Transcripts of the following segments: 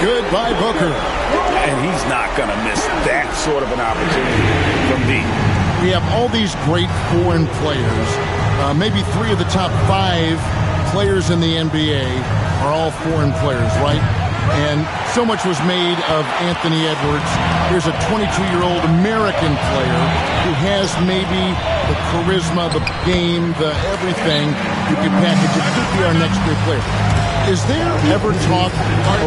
good by Booker. And he's not going to miss that sort of an opportunity from deep. We have all these great foreign players. Maybe 3 of the top 5 players in the NBA are all foreign players, right? And so much was made of Anthony Edwards. Here's a 22-year-old American player who has maybe the charisma, the game, the everything you can package. It could be our next great player. Is there ever talk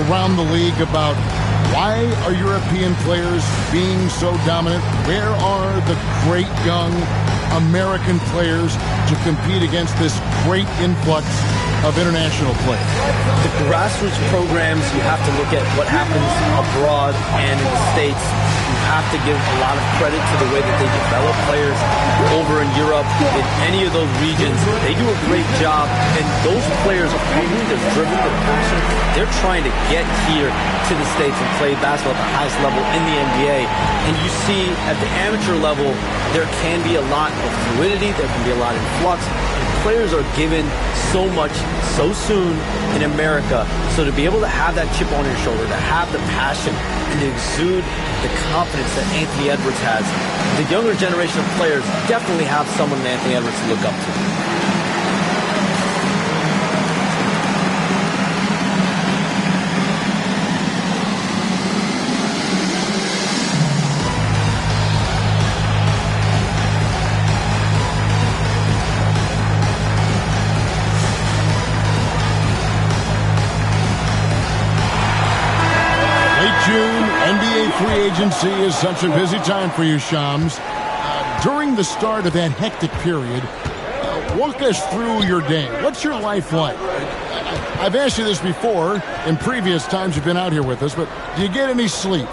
around the league about why are European players being so dominant? Where are the great young American players to compete against this great influx of international players? The grassroots programs, you have to look at what happens abroad and in the States. You have to give a lot of credit to the way that they develop players over in Europe. In any of those regions, they do a great job. And those players are hungry, they're driven, they're passionate. They're trying to get here to the States and play basketball at the highest level in the NBA. And you see at the amateur level, there can be a lot of fluidity, there can be a lot of flux. Players are given so much so soon in America, so to be able to have that chip on your shoulder, to have the passion and to exude the confidence that Anthony Edwards has, the younger generation of players definitely have someone Anthony Edwards to look up to. June, NBA free agency is such a busy time for you, Shams. During the start of that hectic period, walk us through your day. What's your life like? I've asked you this before in previous times you've been out here with us, but do you get any sleep?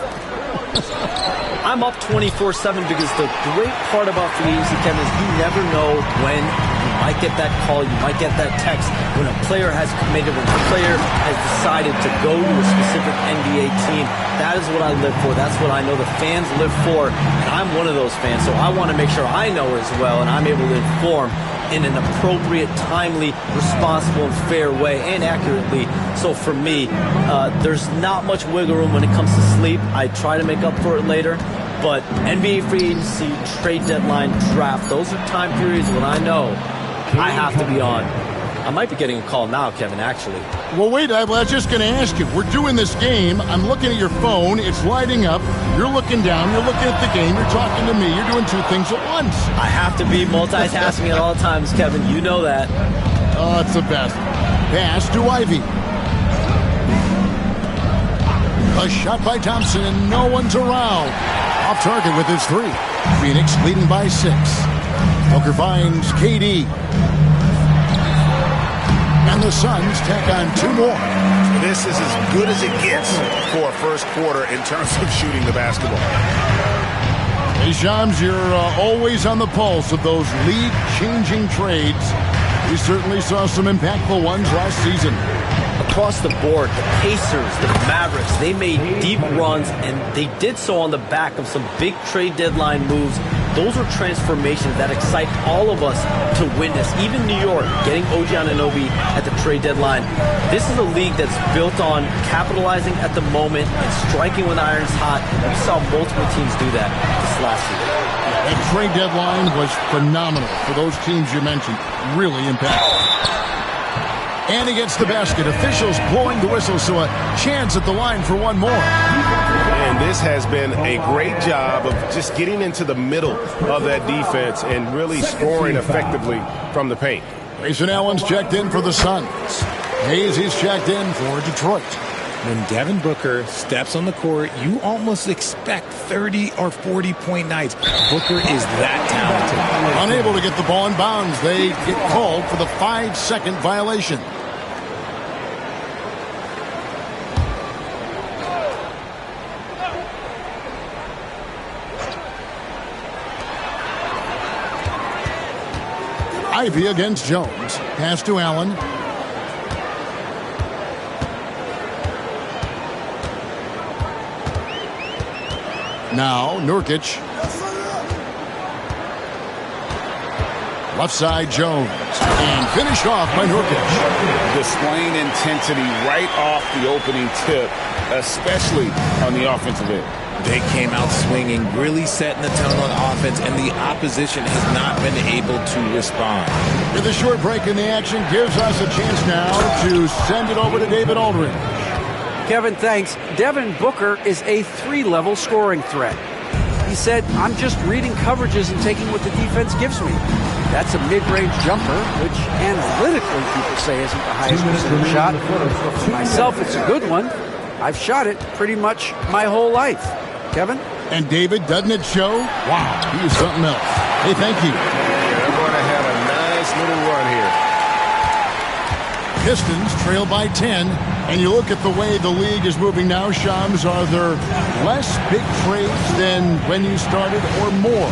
I'm up 24/7 because the great part about free agency, Kevin, is you never know when you might get that call, you might get that text when a player has committed, when a player has decided to go to a specific NBA team. That is what I live for. That's what I know the fans live for, and I'm one of those fans, so I want to make sure I know as well, and I'm able to inform in an appropriate, timely, responsible, and fair way, and accurately. So for me, there's not much wiggle room when it comes to sleep. I try to make up for it later. But NBA free agency, trade deadline, draft, those are time periods when I know I have to be on. I might be getting a call now, Kevin, actually. Well, wait, I was just going to ask you. We're doing this game. I'm looking at your phone. It's lighting up. You're looking down. You're looking at the game. You're talking to me. You're doing 2 things at once. I have to be multitasking at all times, Kevin. You know that. Oh, it's the best. Pass to Ivy. A shot by Thompson, and no one's around. Off target with his 3. Phoenix leading by 6. Booker finds KD. And the Suns tack on 2 more. This is as good as it gets for a first quarter in terms of shooting the basketball. Hey, Shams, you're always on the pulse of those league-changing trades. We certainly saw some impactful ones last season. Across the board, the Pacers, the Mavericks, they made deep runs, and they did so on the back of some big trade deadline moves. Those are transformations that excite all of us to witness. Even New York, getting OG Anunoby at the trade deadline. This is a league that's built on capitalizing at the moment and striking when the iron's hot. We saw multiple teams do that this last year. That trade deadline was phenomenal for those teams you mentioned. Really impactful. And he gets the basket. Officials blowing the whistle, so a chance at the line for one more. And this has been a great job of just getting into the middle of that defense and really scoring effectively from the paint. Grayson Allen's checked in for the Suns. Hayes is checked in for Detroit. When Devin Booker steps on the court, you almost expect 30 or 40-point nights. Booker is that talented. Unable to get the ball in bounds. They get called for the 5-second violation. Ivy against Jones. Pass to Allen. Now Nurkic. Left side, Jones. And finished off by Nurkic. Displaying intensity right off the opening tip, especially on the offensive end. They came out swinging, really setting the tone on offense, and the opposition has not been able to respond. With a short break in the action, gives us a chance now to send it over to David Aldridge. Kevin, thanks. Devin Booker is a 3-level scoring threat. He said, I'm just reading coverages and taking what the defense gives me. That's a mid-range jumper, which analytically people say isn't the highest percentage shot. But for myself, it's a good one. I've shot it pretty much my whole life. Kevin? And David, doesn't it show? Wow, he is something else. Hey, thank you. They're going to have a nice little run here. Pistons trail by 10. And you look at the way the league is moving now, Shams, are there less big trades than when you started or more?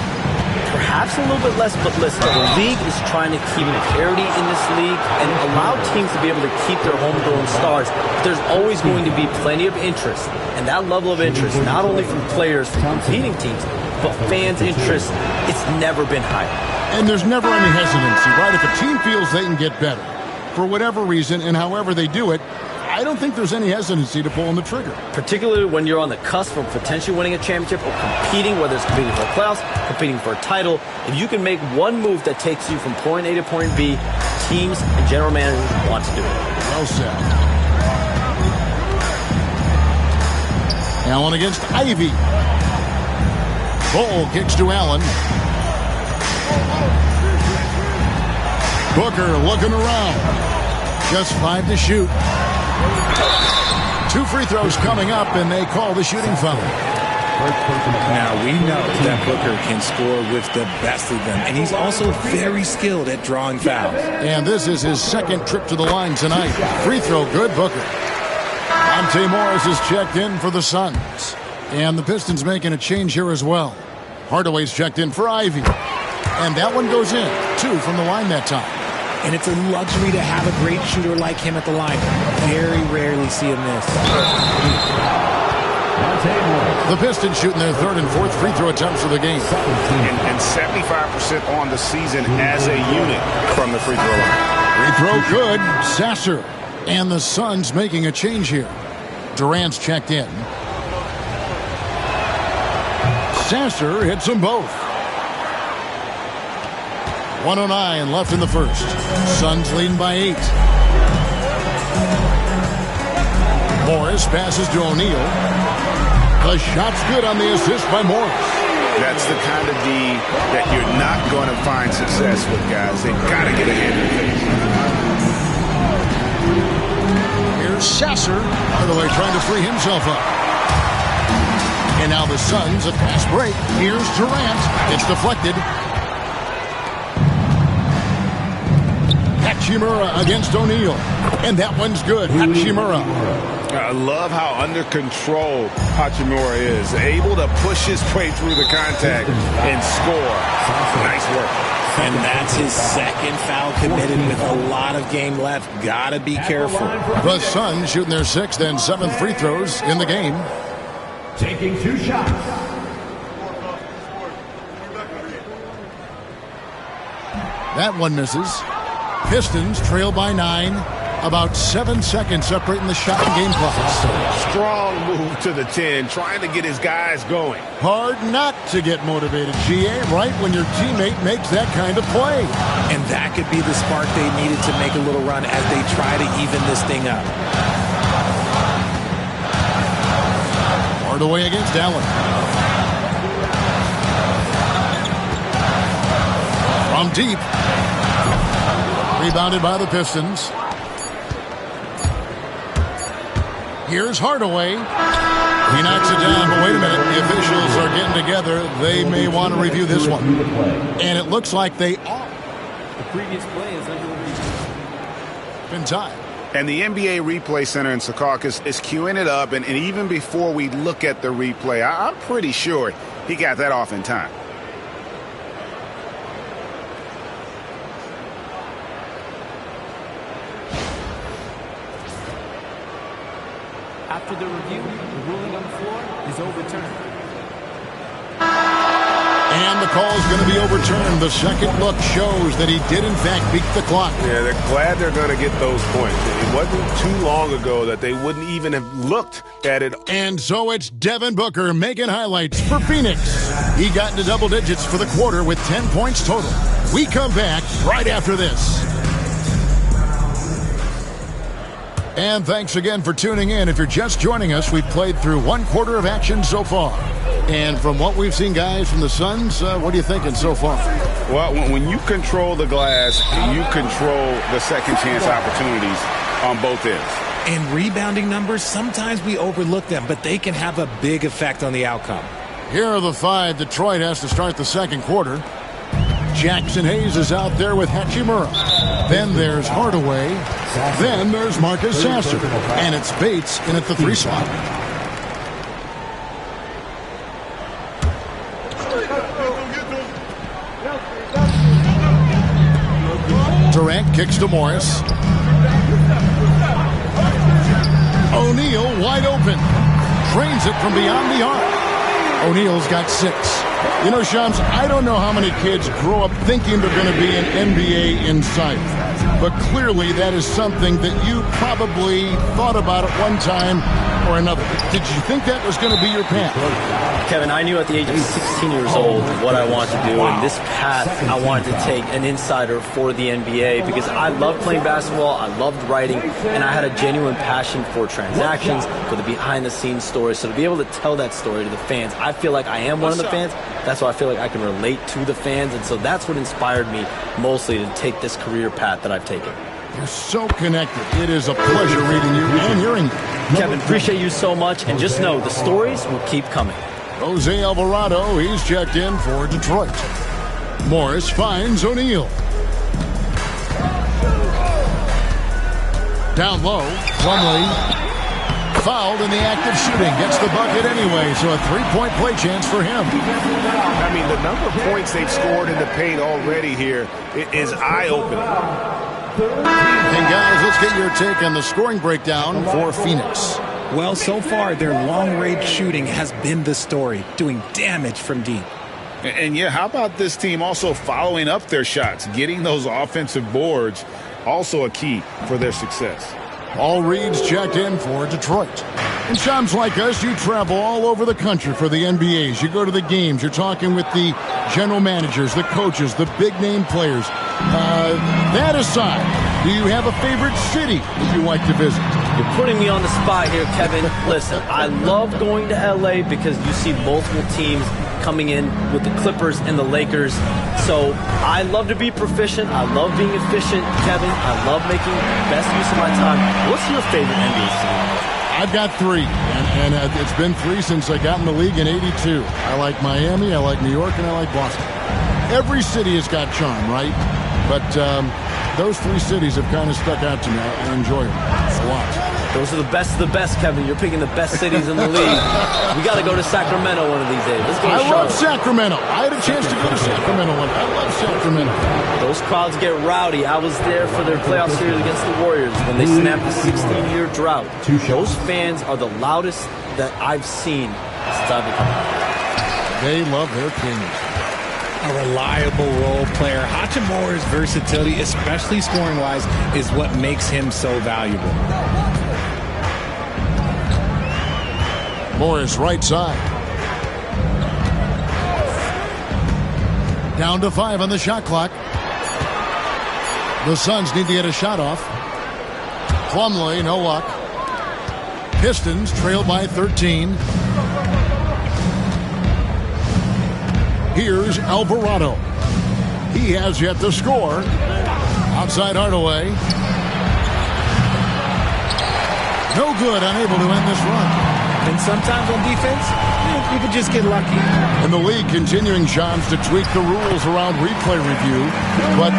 Perhaps a little bit less, but listen, the league is trying to keep parity in this league and allow teams to be able to keep their homegrown stars. There's always going to be plenty of interest, and that level of interest, not only from players from competing teams, but fans' interest, it's never been higher. And there's never any hesitancy, right? If a team feels they can get better, for whatever reason and however they do it, I don't think there's any hesitancy to pulling the trigger. Particularly when you're on the cusp of potentially winning a championship or competing, whether it's competing for the playoffs, competing for a title. If you can make one move that takes you from point A to point B, teams and general managers want to do it. Well said. Allen against Ivy. Bull kicks to Allen. Booker looking around. Just 5 to shoot. 2 free throws coming up, and they call the shooting foul. Now, we know that Booker can score with the best of them, and he's also very skilled at drawing fouls. And this is his second trip to the line tonight. Free throw good, Booker. Monte Morris is checked in for the Suns. And the Pistons making a change here as well. Hardaway's checked in for Ivy. And that one goes in. 2 from the line that time. And it's a luxury to have a great shooter like him at the line. Very rarely see him miss. The Pistons shooting their 3rd and 4th free throw attempts of the game. And 75% on the season as a unit from the free throw line. Free throw good. Sasser. And the Suns making a change here. Durant's checked in. Sasser hits them both. 1:09 left in the first. Suns leading by 8. Morris passes to O'Neal. The shot's good on the assist by Morris. That's the kind of D that you're not going to find success with, guys. They've got to get a hand in the face. Here's Sasser. Hardaway trying to free himself up. And now the Suns, a fast break. Here's Durant. It's deflected. Hachimura against O'Neal. And that one's good. Hachimura. I love how under control Hachimura is. Able to push his way through the contact and score. Nice work. And that's his second foul committed with a lot of game left. Gotta be careful. The Suns shooting their 6th and 7th free throws in the game. Taking 2 shots. That one misses. Pistons trail by 9. About 7 seconds separating the shot and game clock. Strong move to the 10, trying to get his guys going. Hard not to get motivated, GA, right when your teammate makes that kind of play. And that could be the spark they needed to make a little run as they try to even this thing up. Hardaway against Allen. From deep. Rebounded by the Pistons. Here's Hardaway. He knocks it down, but wait a minute. The officials are getting together. They may want to review this one. And it looks like they are. The previous play is under review. In time. And the NBA Replay Center in Secaucus is queuing it up. And even before we look at the replay, I'm pretty sure he got that off in time. After the review, the ruling on the floor is overturned. And the call is going to be overturned. The second look shows that he did, in fact, beat the clock. Yeah, they're glad they're going to get those points. It wasn't too long ago that they wouldn't even have looked at it. And so it's Devin Booker making highlights for Phoenix. He got into double digits for the quarter with 10 points total. We come back right after this. And thanks again for tuning in. If you're just joining us, we've played through one quarter of action so far. And from what we've seen, guys, from the Suns, what are you thinking so far? Well, when you control the glass, you control the second chance opportunities on both ends. And rebounding numbers, sometimes we overlook them, but they can have a big effect on the outcome. Here are the five Detroit has to start the second quarter. Jackson Hayes is out there with Hachimura. Then there's Hardaway. Then there's Marcus Sasser. And it's Bates in at the 3 slot. Durant kicks to Morris. O'Neal wide open. Trains it from beyond the arc. O'Neal's got 6. You know, Shams, I don't know how many kids grow up thinking they're going to be an NBA insider. But clearly that is something that you probably thought about at one time or another. Did you think that was going to be your path? Kevin, I knew at the age of 16 years old what I wanted to do, and this path I wanted to take an insider for the NBA because I loved playing basketball, I loved writing, and I had a genuine passion for transactions, for the behind-the-scenes stories. So to be able to tell that story to the fans, I feel like I am one of the fans. That's why I feel like I can relate to the fans, and so that's what inspired me mostly to take this career path that I've taken. You're so connected. It is a pleasure reading you and hearing you. Kevin, appreciate you so much, and just know the stories will keep coming. Jose Alvarado, he's checked in for Detroit. Morris finds O'Neal. Down low, Plumlee fouled in the act of shooting. Gets the bucket anyway, so a 3-point play chance for him. I mean, the number of points they've scored in the paint already here is eye-opening. And guys, let's get your take on the scoring breakdown for Phoenix. Well, so far, their long-range shooting has been the story, doing damage from deep. And yeah, how about this team also following up their shots, getting those offensive boards, also a key for their success. All Reed's checked in for Detroit. And Shams, like us, you travel all over the country for the NBAs. You go to the games. You're talking with the general managers, the coaches, the big-name players. That aside, do you have a favorite city that you like to visit? You're putting me on the spot here, Kevin. Listen, I love going to L.A. because you see multiple teams coming in with the Clippers and the Lakers. So I love to be proficient. I love being efficient, Kevin. I love making best use of my time. What's your favorite NBA city? I've got 3, and it's been 3 since I got in the league in '82. I like Miami, I like New York, and I like Boston. Every city has got charm, right? But those 3 cities have kind of stuck out to me. I enjoy them a lot. Those are the best, Kevin. You're picking the best cities in the league. We got to go to Sacramento one of these days. Let's go to Charlotte. I love Sacramento. I had a chance to go to Sacramento one. I love Sacramento. Those crowds get rowdy. I was there for their playoff series against the Warriors when they snapped the 16-year drought. Those fans are the loudest that I've seen since I've become a They love their kings. A reliable role player. Hachimura's versatility, especially scoring-wise, is what makes him so valuable. Morris right side. Down to 5 on the shot clock. The Suns need to get a shot off. Plumlee, no luck. Pistons trail by 13. Here's Alvarado. He has yet to score. Outside Hardaway. No good, unable to end this run. And sometimes on defense, you can just get lucky. And the league continuing, Shams, to tweak the rules around replay review. But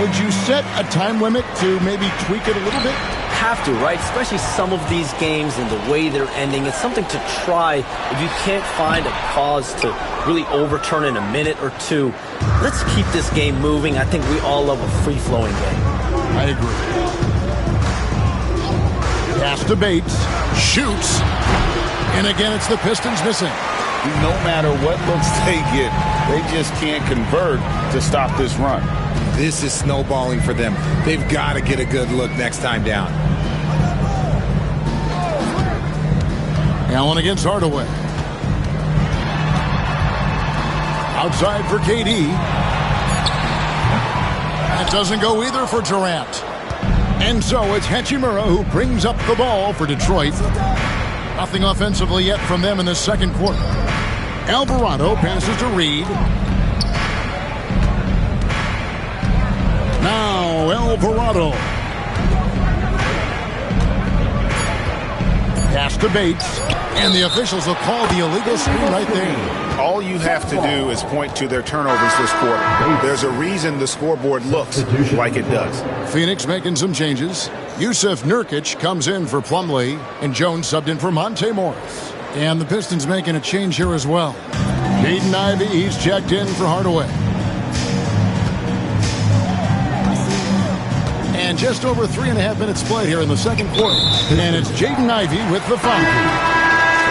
would you set a time limit to maybe tweak it a little bit? Have to, right? Especially some of these games and the way they're ending. It's something to try. If you can't find a cause to really overturn in a minute or 2, let's keep this game moving. I think we all love a free-flowing game. I agree. Pass to Bates. Shoots. And again, it's the Pistons missing. No matter what looks they get, they just can't convert to stop this run. This is snowballing for them. They've got to get a good look next time down. Allen against Hardaway. Outside for KD. That doesn't go either for Durant. And so it's Hachimura who brings up the ball for Detroit. Nothing offensively yet from them in the second quarter. Alvarado passes to Reed. Now Alvarado. Pass to Bates. And the officials will call the illegal screen right there. All you have to do is point to their turnovers this quarter. There's a reason the scoreboard looks like it does. Phoenix making some changes. Yusuf Nurkic comes in for Plumlee, and Jones subbed in for Monte Morris. And the Pistons making a change here as well. Jaden Ivey, he's checked in for Hardaway. And just over 3.5 minutes played here in the second quarter. And it's Jaden Ivey with the foul.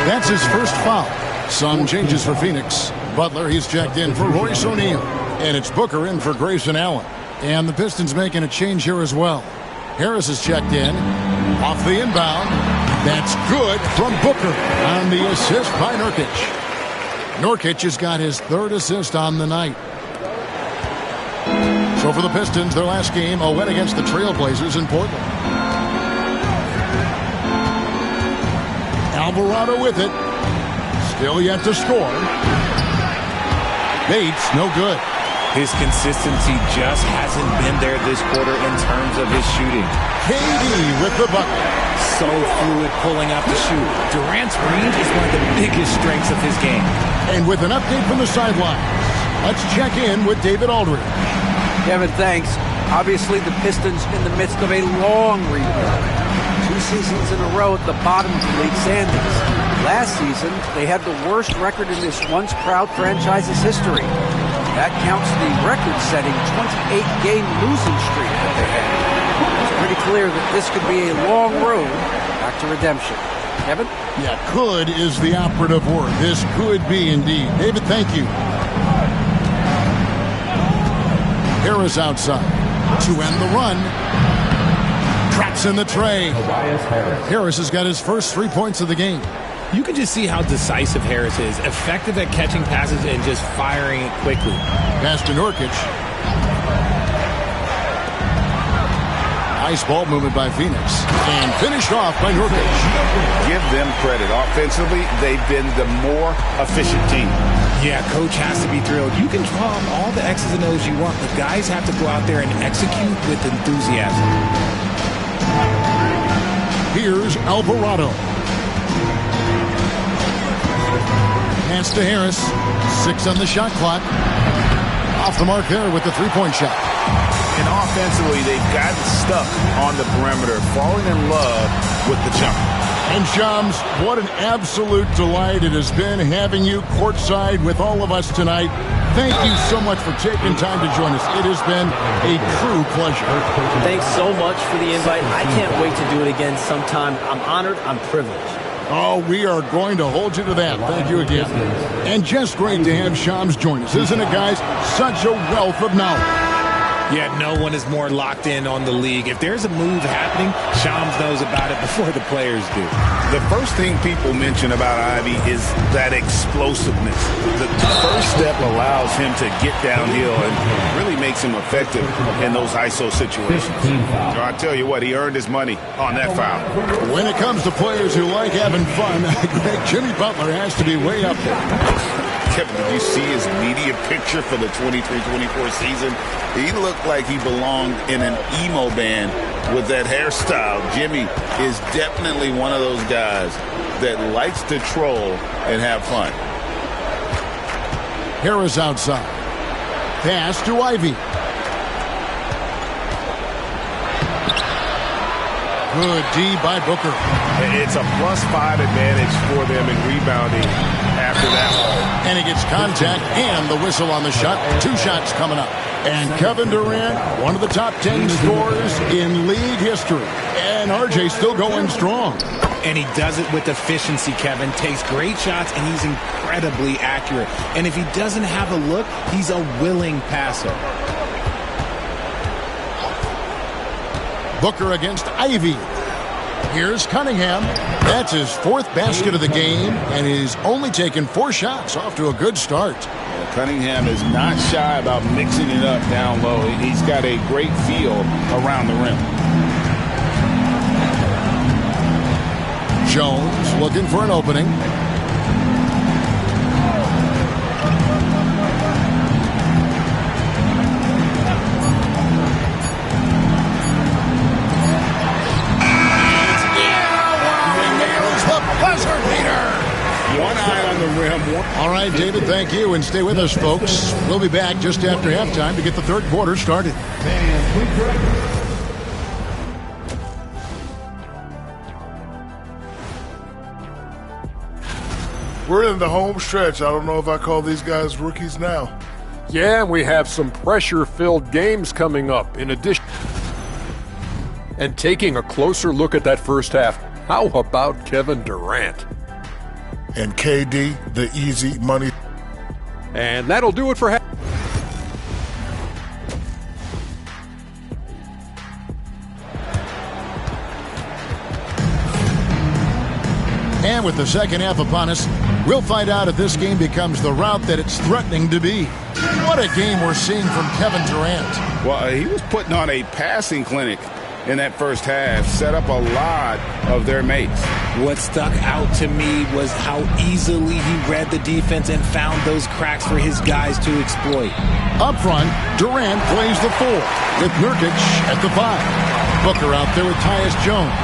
That's his first foul. Some changes for Phoenix. Butler, he's checked in for Royce O'Neal. And it's Booker in for Grayson Allen. And the Pistons making a change here as well. Harris is checked in. Off the inbound. That's good from Booker on the assist by Nurkic. Nurkic has got his third assist on the night. So for the Pistons, their last game, a win against the Trailblazers in Portland. Alvarado with it. Still yet to score. Bates, no good. His consistency just hasn't been there this quarter in terms of his shooting. KD with the bucket. So fluid pulling up the shoot. Durant's range is one of the biggest strengths of his game. And with an update from the sidelines, let's check in with David Aldridge. Kevin, thanks. Obviously, the Pistons in the midst of a long rebuild. 2 seasons in a row at the bottom of the league standings. Last season, they had the worst record in this once proud franchise's history. That counts the record-setting 28-game losing streak that they had. It's pretty clear that this could be a long road back to redemption. Kevin? Yeah, could is the operative word. This could be indeed. David, thank you. Harris outside to end the run. Traps in the tray. Harris has got his first 3 points of the game. You can just see how decisive Harris is. Effective at catching passes and just firing it quickly. Pass to Nurkic. Nice ball movement by Phoenix. And finished off by Nurkic. Give them credit. Offensively, they've been the more efficient team. Yeah, coach has to be thrilled. You can draw up all the X's and O's you want, but guys have to go out there and execute with enthusiasm. Here's Alvarado. Pass to Harris. 6 on the shot clock. Off the mark there with the three-point shot. And offensively, they've gotten stuck on the perimeter, falling in love with the jump. And Shams, what an absolute delight it has been having you courtside with all of us tonight. Thank you so much for taking time to join us. It has been a true pleasure. Thanks so much for the invite. I can't wait to do it again sometime. I'm honored. I'm privileged. Oh, we are going to hold you to that. Thank you again. And just great to have Shams join us, isn't it, guys? Such a wealth of knowledge. Yeah, no one is more locked in on the league. If there's a move happening, Shams knows about it before the players do. The first thing people mention about Ivy is that explosiveness. The first step allows him to get downhill and really makes him effective in those ISO situations. So I tell you what, he earned his money on that foul. When it comes to players who like having fun, Jimmy Butler has to be way up there. Did you see his media picture for the 23-24 season? He looked like he belonged in an emo band with that hairstyle. Jimmy is definitely one of those guys that likes to troll and have fun. Harris outside. Pass to Ivy. Good D by Booker. It's a +5 advantage for them in rebounding after that one. And he gets contact and the whistle on the shot. 2 shots coming up. And Kevin Durant, one of the top 10 scorers in league history. And RJ still going strong. And he does it with efficiency, Kevin. Takes great shots, and he's incredibly accurate. And if he doesn't have a look, he's a willing passer. Booker against Ivy. Here's Cunningham. That's his 4th basket of the game, and he's only taken 4 shots. Off to a good start. Cunningham is not shy about mixing it up down low. He's got a great feel around the rim. Jones looking for an opening. One eye on the rim. All right, David, thank you. And stay with us, folks. We'll be back just after halftime to get the 3rd quarter started. We're in the home stretch. I don't know if I call these guys rookies now. Yeah, and we have some pressure-filled games coming up in addition. And taking a closer look at that first half, how about Kevin Durant? And KD, the easy money. And that'll do it for half. And with the second half upon us, we'll find out if this game becomes the route that it's threatening to be. What a game we're seeing from Kevin Durant. Well, he was putting on a passing clinic in that first half, set up a lot of their mates. What stuck out to me was how easily he read the defense and found those cracks for his guys to exploit. Up front, Durant plays the 4 with Nurkic at the 5. Booker out there with Tyus Jones.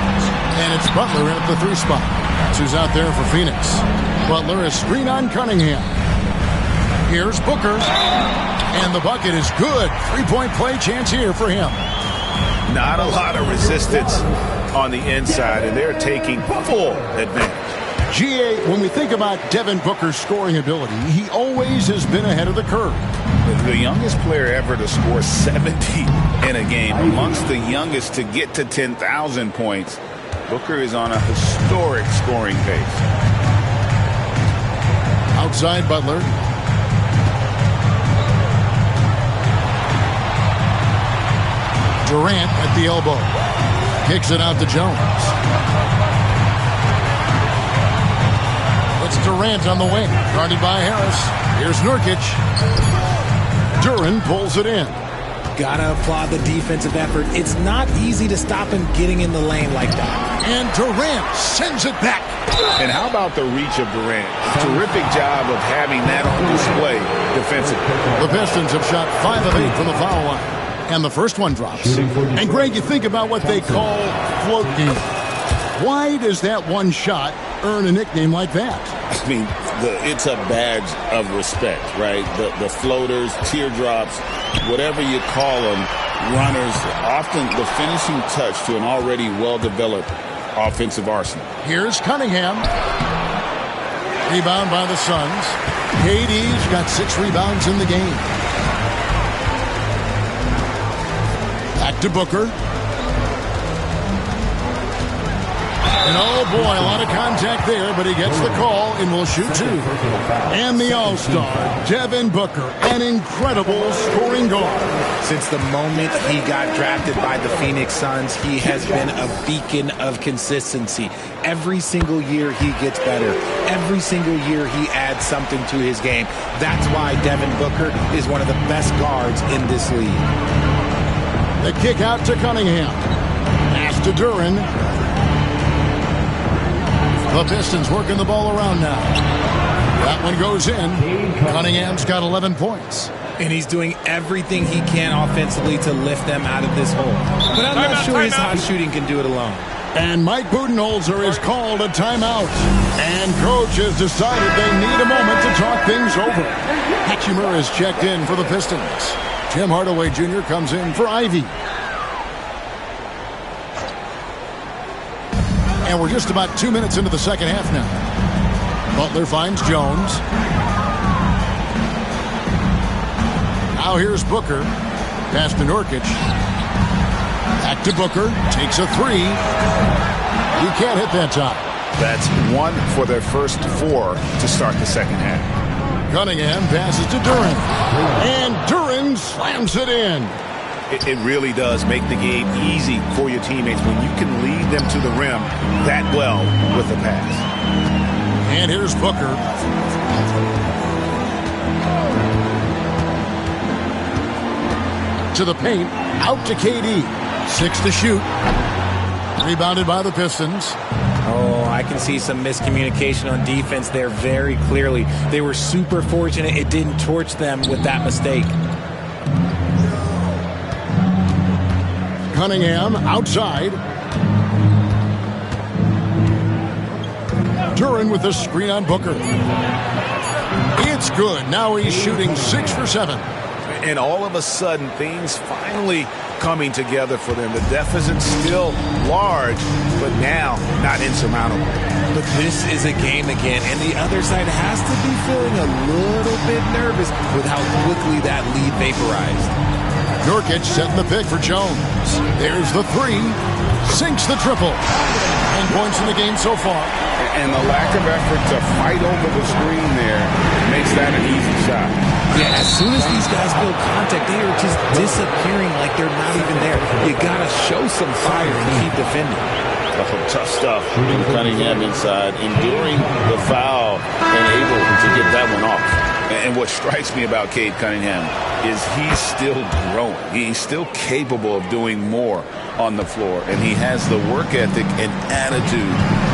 And it's Butler in at the 3 spot. That's who's out there for Phoenix. Butler is screen on Cunningham. Here's Booker. And the bucket is good. 3-point play chance here for him. Not a lot of resistance on the inside, and they're taking full advantage. GA, when we think about Devin Booker's scoring ability, he always has been ahead of the curve. The youngest player ever to score 70 in a game, amongst the youngest to get to 10,000 points. Booker is on a historic scoring pace. Outside Butler. Durant at the elbow. Kicks it out to Jones. It's Durant on the wing. Guarded by Harris. Here's Nurkic. Duran pulls it in. Gotta applaud the defensive effort. It's not easy to stop him getting in the lane like that. And Durant sends it back. And how about the reach of Durant? Terrific job of having that on display defensively. The Pistons have shot 5 of 8 from the foul line. And the first one drops. And Greg, you think about what they call float game. Why does that one shot earn a nickname like that? I mean, it's a badge of respect, right? The floaters, teardrops, whatever you call them, runners, often the finishing touch to an already well-developed offensive arsenal. Here's Cunningham. Rebound by the Suns. KD's got 6 rebounds in the game. Back to Booker. And oh boy, a lot of contact there, but he gets the call and will shoot 2. And the All-Star, Devin Booker, an incredible scoring guard. Since the moment he got drafted by the Phoenix Suns, he has been a beacon of consistency. Every single year he gets better. Every single year he adds something to his game. That's why Devin Booker is one of the best guards in this league. The kick out to Cunningham. Pass to Duran. The Pistons working the ball around now. That one goes in. Cunningham's got 11 points. And he's doing everything he can offensively to lift them out of this hole. But I'm not sure his hot shooting can do it alone. And Mike Budenholzer has called a timeout. And coach has decided they need a moment to talk things over. Hachimura is checked in for the Pistons. Tim Hardaway Jr. comes in for Ivy. And we're just about 2 minutes into the second half now. Butler finds Jones. Now here's Booker. Pass to Nurkic. Back to Booker. Takes a three. He can't hit that time. That's 1 for their first 4 to start the second half. Cunningham passes to Duren. And Duren slams it in. It really does make the game easy for your teammates when you can lead them to the rim that well with a pass. And here's Booker. To the paint. Out to KD. 6 to shoot. Rebounded by the Pistons. Oh, I can see some miscommunication on defense there very clearly. They were super fortunate it didn't torch them with that mistake. Cunningham outside. Duren with the screen on Booker. It's good. Now he's shooting 6 for 7. And all of a sudden, things finally coming together for them. The deficit's still large, but now not insurmountable. But this is a game again, and the other side has to be feeling a little bit nervous with how quickly that lead vaporized. Nurkic setting the pick for Jones. There's the three. Sinks the triple. 9 points in the game so far. And the lack of effort to fight over the screen there makes that an easy shot. Yeah, as soon as these guys build contact, they are just disappearing like they're not even there. You got to show some fire and keep defending. Tough stuff from Cunningham inside, enduring the foul and able to get that one off. And what strikes me about Cade Cunningham is he's still growing. He's still capable of doing more on the floor. And he has the work ethic and attitude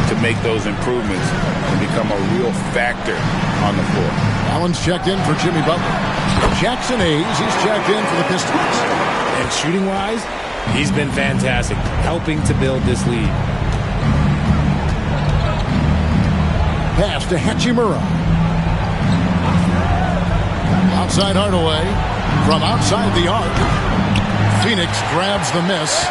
to make those improvements and become a real factor on the floor. Allen's checked in for Jimmy Butler. Jackson Hayes, he's checked in for the Pistons. And shooting-wise, he's been fantastic, helping to build this lead. Pass to Hachimura. Outside Hardaway. From outside the arc. Phoenix grabs the miss.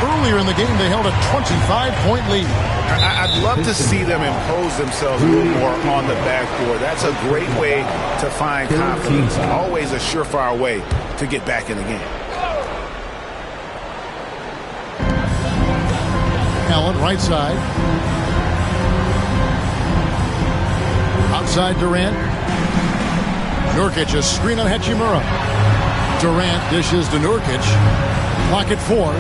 Earlier in the game, they held a 25-point lead. I'd love to see them impose themselves a little more on the backboard. That's a great way to find confidence. Always a surefire way to get back in the game. Allen, right side. Outside Durant. Nurkic, a screen on Hachimura. Durant dishes to Nurkic. Clock at 4.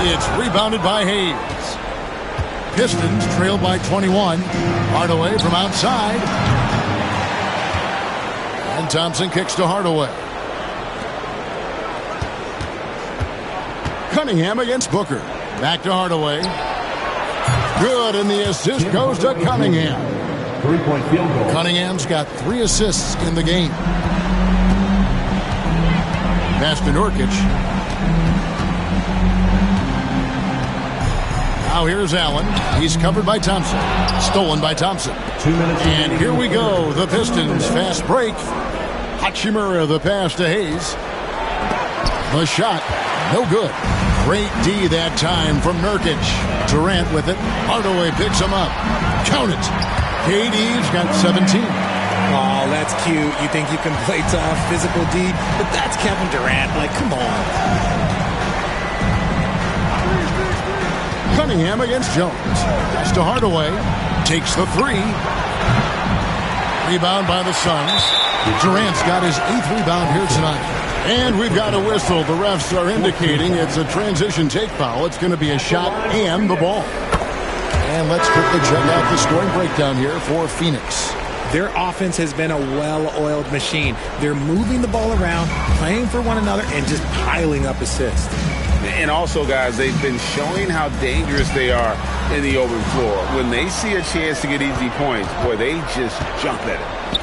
It's rebounded by Hayes. Pistons trailed by 21. Hardaway from outside. And Thompson kicks to Hardaway. Cunningham against Booker. Back to Hardaway. Good, and the assist goes to Cunningham. 3-point field goal. Cunningham's got 3 assists in the game. Pass to Nurkic. Now here's Allen. He's covered by Thompson. Stolen by Thompson. 2 minutes. And here we go. The Pistons fast break. Hachimura the pass to Hayes. The shot. No good. Great D that time from Nurkic. Durant with it. Hardaway picks him up. Count it. KD's got 17. Oh, that's cute. You think you can play tough, physical D, but that's Kevin Durant. Like, come on. Cunningham against Jones. Pass to Hardaway. Takes the 3. Rebound by the Suns. Durant's got his 8th rebound here tonight. And we've got a whistle. The refs are indicating it's a transition take foul. It's going to be a shot and the ball. And let's quickly check out the scoring breakdown here for Phoenix. Their offense has been a well-oiled machine. They're moving the ball around, playing for one another, and just piling up assists. And also, guys, they've been showing how dangerous they are in the open floor. When they see a chance to get easy points, boy, they just jump at it.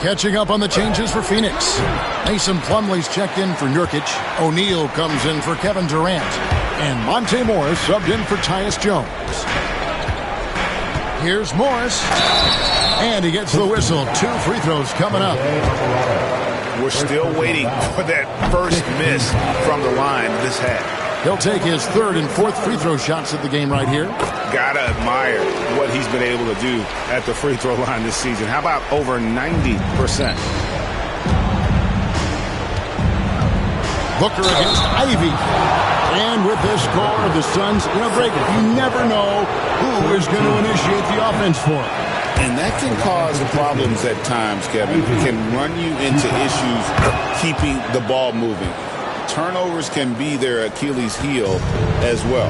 Catching up on the changes for Phoenix. Mason Plumlee's checked in for Nurkic. O'Neal comes in for Kevin Durant. And Monte Morris subbed in for Tyus Jones. Here's Morris. And he gets the whistle. 2 free throws coming up. We're still waiting for that first miss from the line this half. He'll take his 3rd and 4th free throw shots of the game right here. Gotta admire what he's been able to do at the free throw line this season. How about over 90%? Booker against Ivy. And with this score, the Suns in a break. You never know who is going to initiate the offense for them. And that can cause problems at times, Kevin. It can run you into issues keeping the ball moving. Turnovers can be their Achilles heel as well.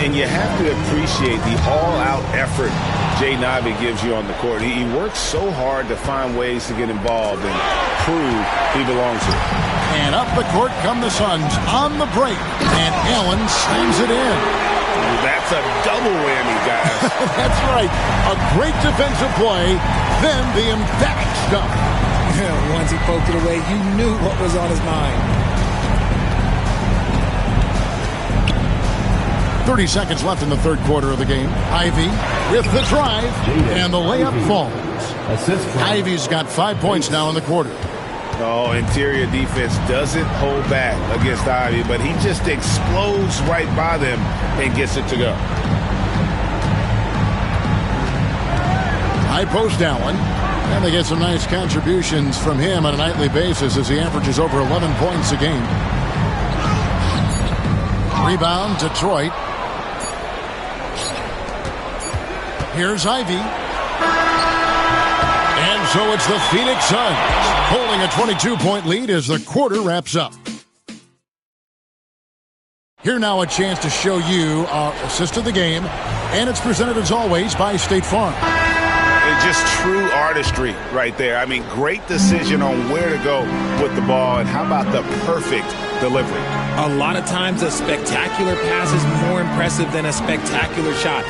And you have to appreciate the all-out effort Jaden Ivey gives you on the court. He works so hard to find ways to get involved and prove he belongs here. And up the court come the Suns on the break. And Allen slams it in. That's a double whammy, guys. That's right. A great defensive play, then the emphatic stuff. Once he poked it away, you knew what was on his mind. 30 seconds left in the third quarter of the game. Ivy with the drive, and the layup falls. Ivy's got 5 points now in the quarter. Oh, interior defense doesn't hold back against Ivy, but he just explodes right by them and gets it to go. High post Allen, and they get some nice contributions from him on a nightly basis as he averages over 11 points a game. Rebound, Detroit. Here's Ivy. And so it's the Phoenix Suns holding a 22-point lead as the quarter wraps up. Here now a chance to show you our assist of the game, and it's presented as always by State Farm. It's just true artistry right there. I mean, great decision on where to go with the ball, and how about the perfect delivery? A lot of times a spectacular pass is more impressive than a spectacular shot.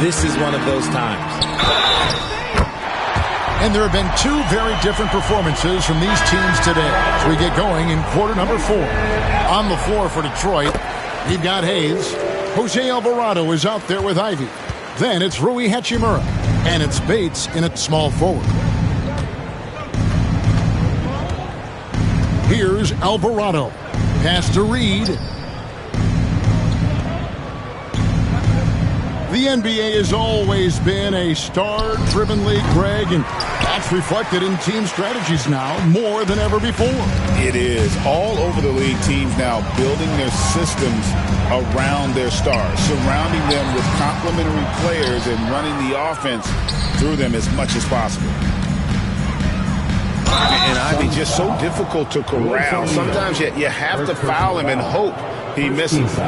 This is one of those times. And there have been two very different performances from these teams today as we get going in quarter number 4. On the floor for Detroit, we've got Hayes. Jose Alvarado is out there with Ivy. Then it's Rui Hachimura, and it's Bates in at small forward. Here's Alvarado. Pass to Reed. The NBA has always been a star-driven league, Greg, and that's reflected in team strategies now more than ever before. It is. All over the league, teams now building their systems around their stars, surrounding them with complementary players and running the offense through them as much as possible. And Ivy just so difficult to corral. Sometimes you have to foul him and hope he misses.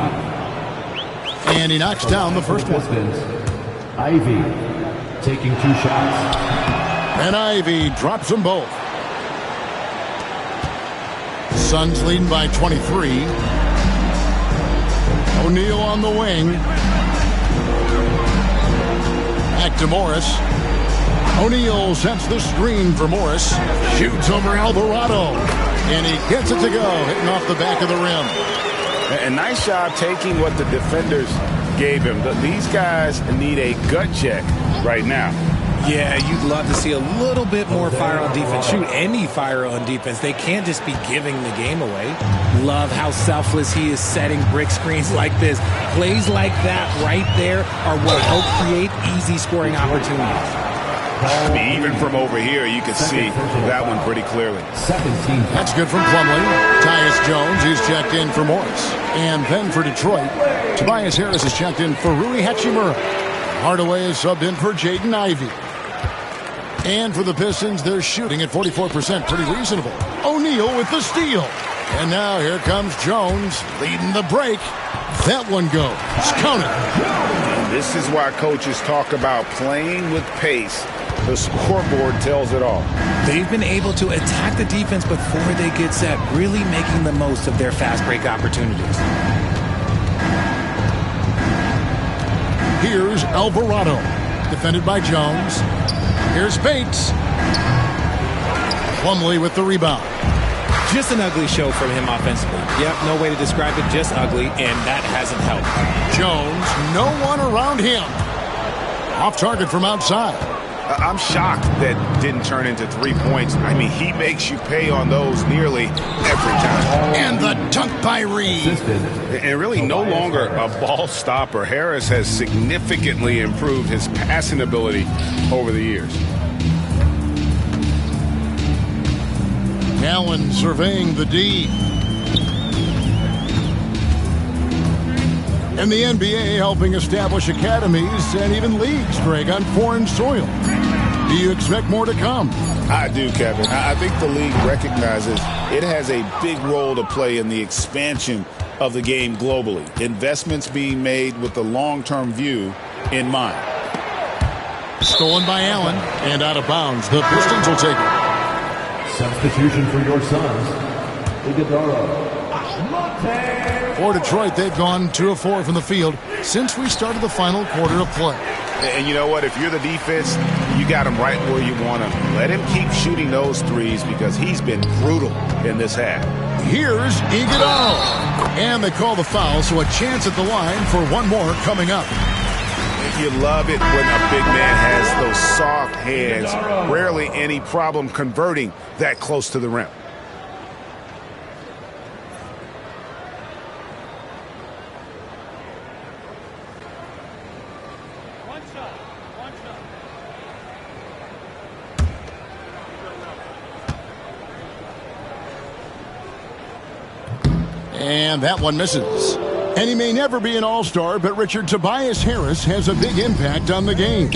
And he knocks down the first one. Ivy taking 2 shots. And Ivy drops them both. Suns leading by 23. O'Neal on the wing. Back to Morris. O'Neal sets the screen for Morris. Shoots over Alvarado. And he gets it to go, hitting off the back of the rim. A nice job taking what the defenders gave him. These guys need a gut check right now. Yeah, you'd love to see a little bit more fire on defense. Shoot, any fire on defense. They can't just be giving the game away. Love how selfless he is setting brick screens like this. Plays like that right there are what help create easy scoring opportunities. I mean, even from over here, you can see that one pretty clearly. That's good from Plumlee. Tyus Jones, he's checked in for Morris. And then for Detroit, Tobias Harris is checked in for Rui Hachimura. Hardaway is subbed in for Jaden Ivey. And for the Pistons, they're shooting at 44%, pretty reasonable. O'Neal with the steal. And now here comes Jones leading the break. That one goes. Counted. This is why coaches talk about playing with pace. The scoreboard tells it all. They've been able to attack the defense before they get set, really making the most of their fast break opportunities. Here's Alvarado, defended by Jones. Here's Bates. Plumlee with the rebound. Just an ugly show from him offensively. Yep, no way to describe it, just ugly, and that hasn't helped. Jones, no one around him. Off target from outside. I'm shocked that didn't turn into 3 points. I mean, he makes you pay on those nearly every time. And the dunk by Reed. And really no longer a ball stopper. Harris has significantly improved his passing ability over the years. Allen surveying the D. And the NBA helping establish academies and even leagues, Greg, on foreign soil. Do you expect more to come? I do, Kevin. I think the league recognizes it has a big role to play in the expansion of the game globally. Investments being made with the long-term view in mind. Stolen by Allen and out of bounds. The Pistons will take it. Substitution for your Suns, Iguodala. For Detroit, they've gone 2 of 4 from the field since we started the final quarter of play. And you know what? If you're the defense, you got him right where you want him. Let him keep shooting those threes because he's been brutal in this half. Here's Iguodala. And they call the foul, so a chance at the line for one more coming up. You love it when a big man has those soft hands. Rarely any problem converting that close to the rim. And that one misses. And he may never be an all-star, but Richard, Tobias Harris has a big impact on the game.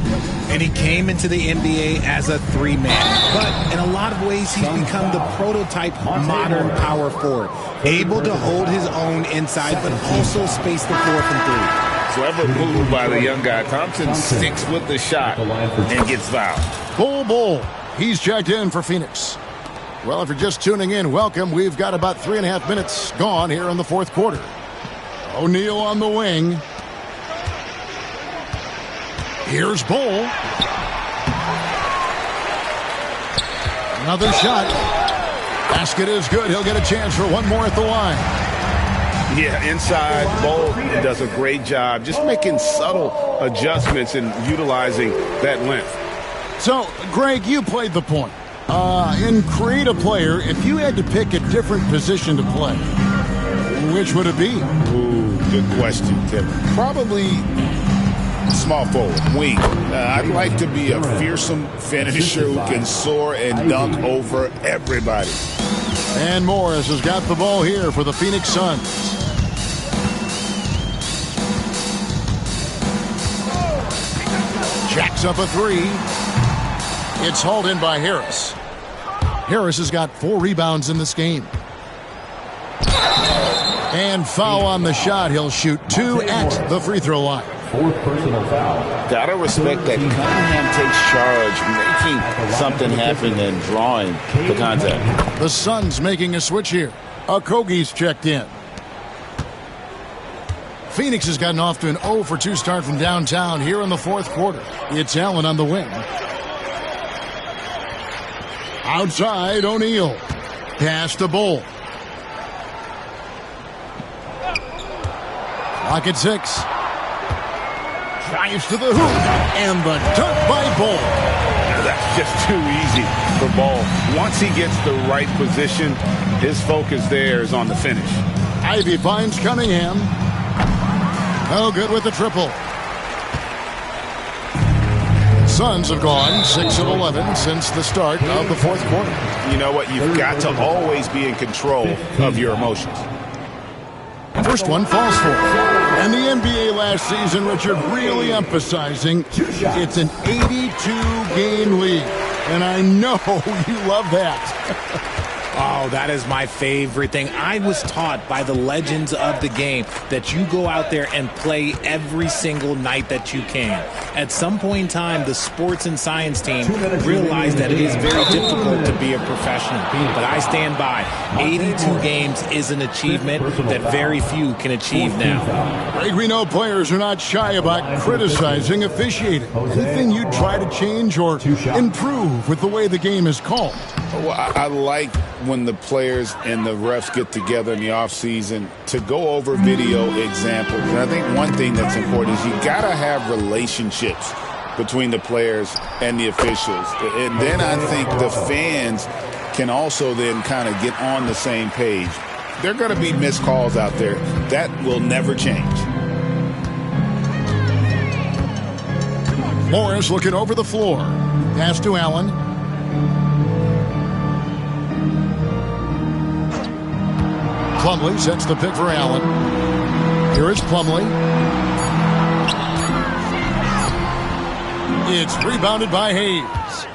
And he came into the NBA as a 3-man. But in a lot of ways, he's become the prototype modern power forward. Able to hold his own inside, but also space the floor from 3. Clever move by the young guy. Thompson sticks with the shot and gets fouled. Bull. He's checked in for Phoenix. Well, if you're just tuning in, welcome. We've got about 3.5 minutes gone here in the fourth quarter. O'Neal on the wing. Here's Bull. Another shot. Basket is good. He'll get a chance for one more at the line. Yeah, inside, Bull does a great job just making subtle adjustments and utilizing that length. So, Greg, you played the point. In Create a Player, if you had to pick a different position to play, which would it be? Ooh, good question, Kevin. Probably small forward, wing. I'd like to be a fearsome finisher who can soar and dunk over everybody. And Morris has got the ball here for the Phoenix Suns. Jacks up a 3. It's hauled in by Harris. Harris has got 4 rebounds in this game. And foul on the shot. He'll shoot 2 at the free throw line. 4th personal foul. Gotta respect that Cunningham takes charge, making something happen and drawing the contact. The Suns making a switch here. Okogie's checked in. Phoenix has gotten off to an 0 for 2 start from downtown here in the fourth quarter. It's Allen on the wing. Outside, O'Neal. Pass to Bull. Clock at 6. Drives to the hoop. And the dunk by Bull. That's just too easy for Bull. Once he gets the right position, his focus there is on the finish. Ivy finds Cunningham. No good with the triple. Suns have gone 6 of 11 since the start of the fourth quarter. You know what? You've got to always be in control of your emotions. First one falls for it. And the NBA last season, Richard, really emphasizing it's an 82-game league. And I know you love that. Oh, that is my favorite thing. I was taught by the legends of the game that you go out there and play every single night that you can. At some point in time, the sports and science team realized that it is very difficult to be a professional. But I stand by. 82 games is an achievement that very few can achieve now. Greg, we know players are not shy about criticizing officiating. Anything you try to change or improve with the way the game is called? Well, I like when the players and the refs get together in the offseason to go over video examples. And I think one thing that's important is you got to have relationships between the players and the officials. And then I think the fans can also then kind of get on the same page. There are going to be missed calls out there. That will never change. Morris looking over the floor. Pass to Allen. Plumlee sets the pick for Allen. Here is Plumlee. It's rebounded by Hayes.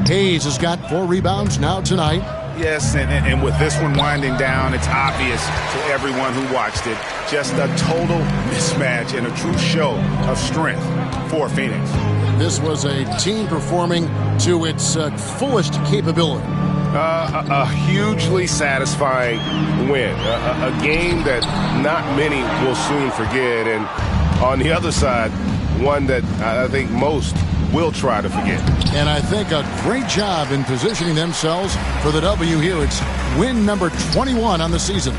Hayes has got 4 rebounds now tonight. Yes, and with this one winding down, it's obvious to everyone who watched it. Just a total mismatch and a true show of strength for Phoenix. This was a team performing to its fullest capability. A hugely satisfying win. A game that not many will soon forget. And on the other side, one that I think most will try to forget. And I think a great job in positioning themselves for the W here. It's win number 21 on the season.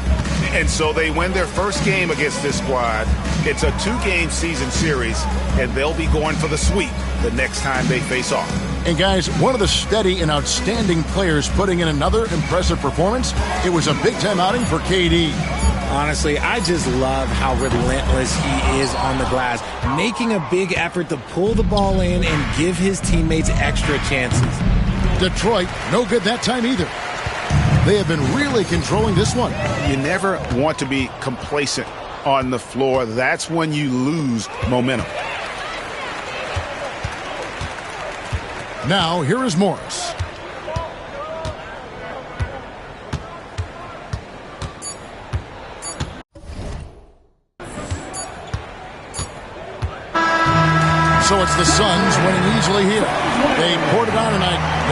And so they win their first game against this squad. It's a 2-game season series, and they'll be going for the sweep the next time they face off. And guys, one of the steady and outstanding players putting in another impressive performance. It was a big-time outing for KD. Honestly, I just love how relentless he is on the glass, making a big effort to pull the ball in and give his teammates extra chances. Detroit, no good that time either. They have been really controlling this one. You never want to be complacent on the floor. That's when you lose momentum. Now, here is Morris. So it's the Suns winning easily here. They poured it on tonight.